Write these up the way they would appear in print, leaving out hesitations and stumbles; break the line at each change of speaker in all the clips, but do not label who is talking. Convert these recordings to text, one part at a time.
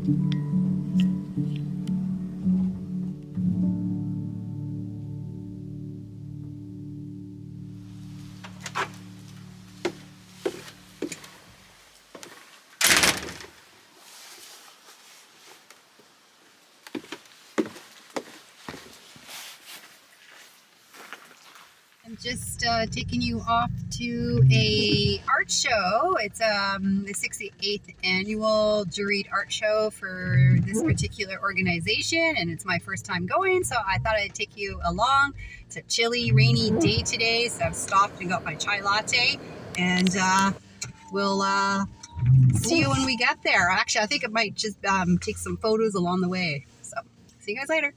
I'm just taking you off to a art show. It's the 68th annual juried art show for this particular organization, and it's my first time going, so I thought I'd take you along. It's a chilly, rainy day today, so I've stopped and got my chai latte, and we'll see you when we get there. Actually, I think I might just take some photos along the way. So, see you guys later.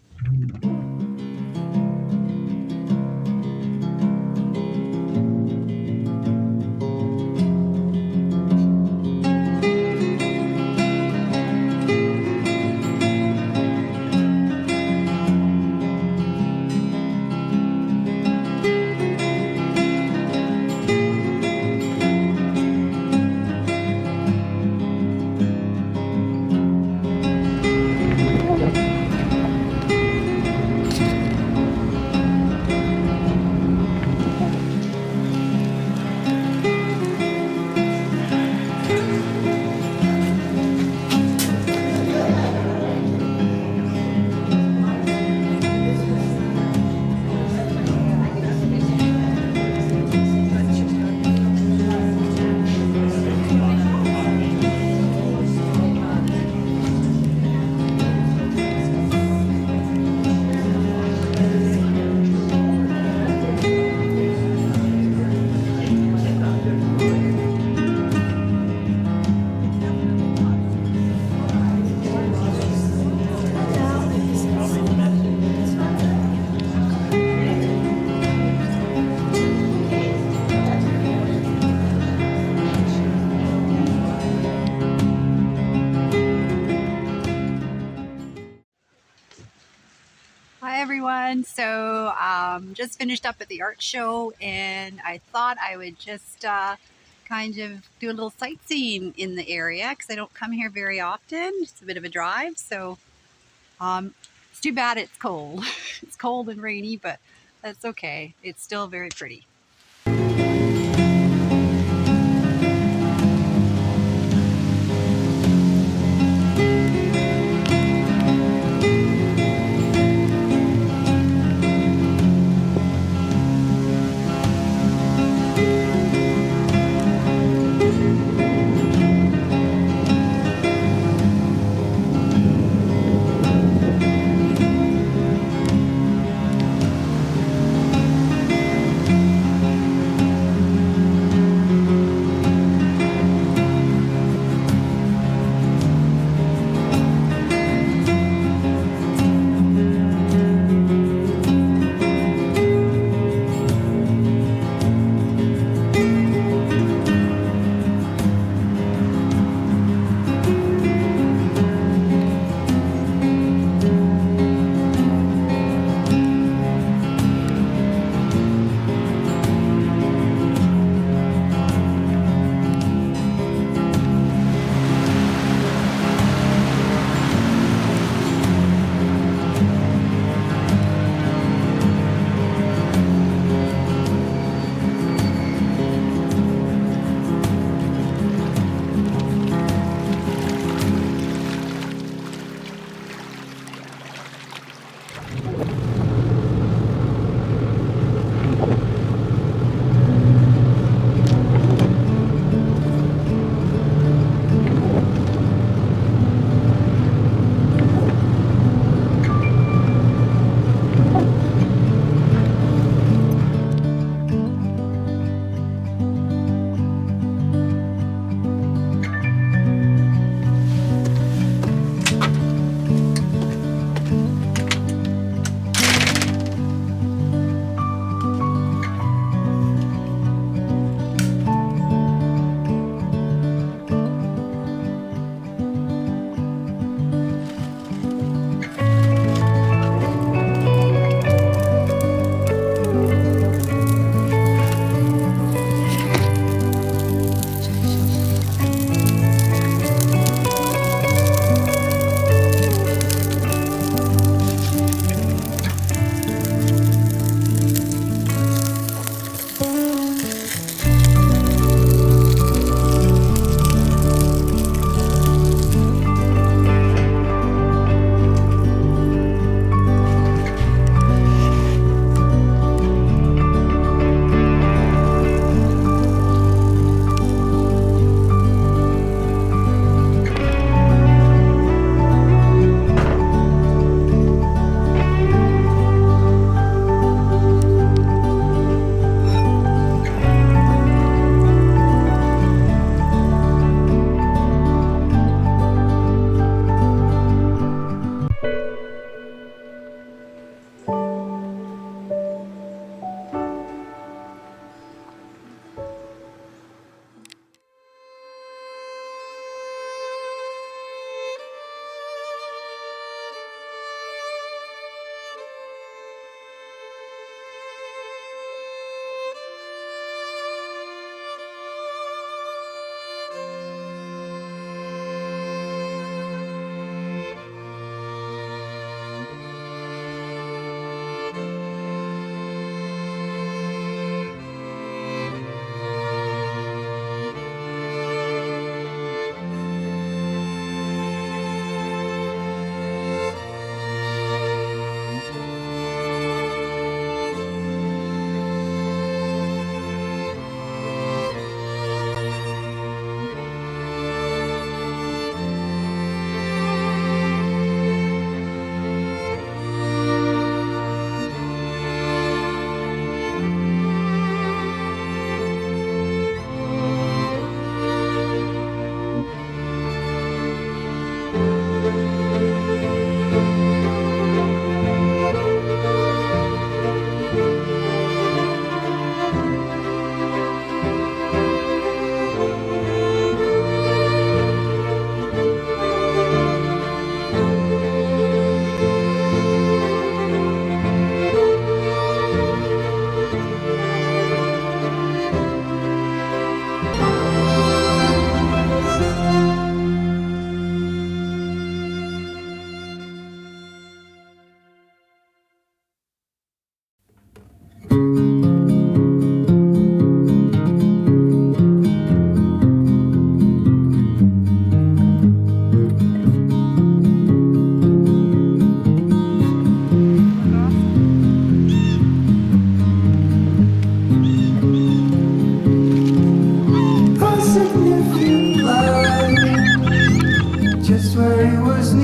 Hi everyone, so just finished up at the art show, and I thought I would just kind of do a little sightseeing in the area because I don't come here very often. It's a bit of a drive, so it's too bad it's cold. It's cold and rainy, but that's okay. It's still very pretty.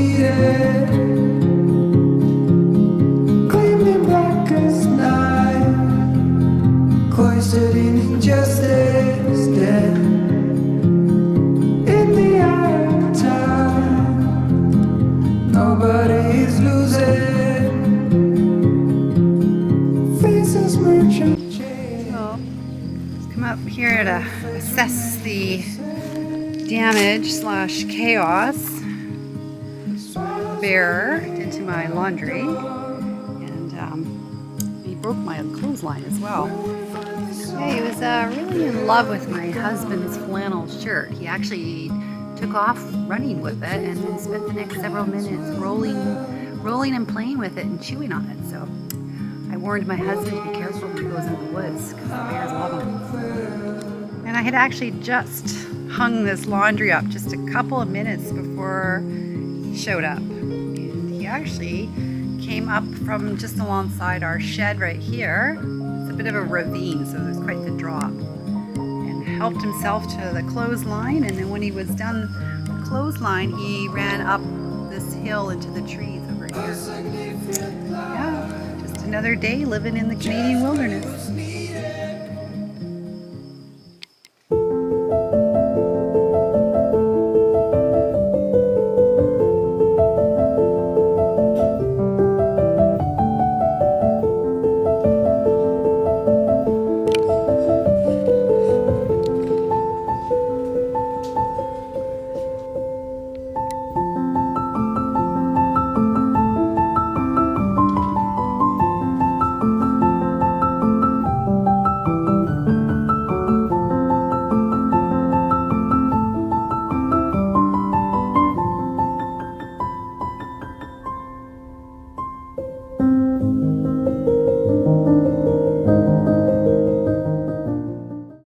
defeated, gleaming black as night, cloistered in injustice, dead in the eye of time. Nobody is losing. Faces merchant.
So, come up here to assess the damage / chaos bear into my laundry, and he broke my clothesline as well. Yeah, he was really in love with my husband's flannel shirt. He actually took off running with it and then spent the next several minutes rolling and playing with it and chewing on it. So I warned my husband to be careful when he goes in the woods because the bears love him. And I had actually just hung this laundry up just a couple of minutes before he showed up. And he actually came up from just alongside our shed right here. It's a bit of a ravine, so there's quite the drop. And helped himself to the clothesline, and then when he was done the clothesline, he ran up this hill into the trees over here. Yeah, just another day living in the Canadian wilderness.